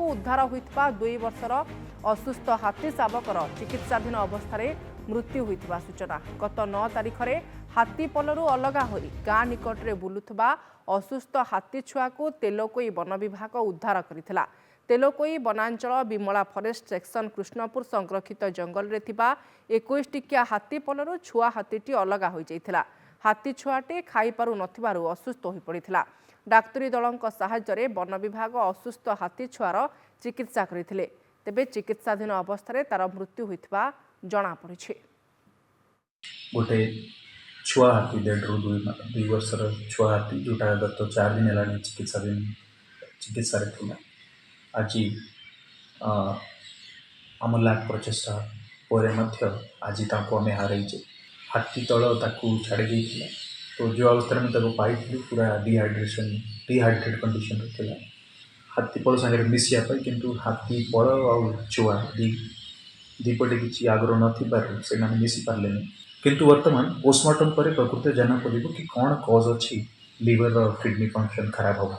को उद्धार होइतबा 2 वर्षर असुस्थ हाथी शावकर चिकित्साधीन अवस्था मृत्यु होइतबा सूचना। गत 9 तारिख में हाथी पलरू अलगा होई गाँ निकट में बुलुथबा असुस्थ हाथी छुआ को तेलोकोई वन विभाग उद्धार करथिला। तेलोकोई वनांचल विमला फरेस्ट सेक्शन कृष्णपुर संरक्षित जंगल रे थिबा 21 टिकिया हाथी पलरू छुआ हाथीटी अलगा हो जाइथिला। हाथी छुआटे खाई पारु नथिबारु असुस्थ होई पड़िथिला। डाक्तरी दलक साहाय्य वन विभाग असुस्थ हाथी छुआर चिकित्सा करथिले। तेबे चिकित्साधीन अवस्था तार मृत्यु होइथिबा जणा पड़िछि। गोटे छुआ हाथी 1.5 ରୁ 2 वर्षर छुआ हाथी जोटा गत 4 दिन है चिकित्सा थिला। आज आम लाख प्रचेषा पर आज आम हारइचे। हाथी तल छाड़ी देता तो जो अवस्था में पाई पूरा डिहाइड्रेट कंडीशन था। हाथी पल सागर मिसापी किंतु हाथी पल आ छुआ दीपटे किसी आग्रह न मिसी पारे। किंतु वर्तमान पोस्टमार्टम पर प्रकृत जाना पड़ो कि कौन कज अच्छी लिवर किडनी फंक्शन खराब होगा।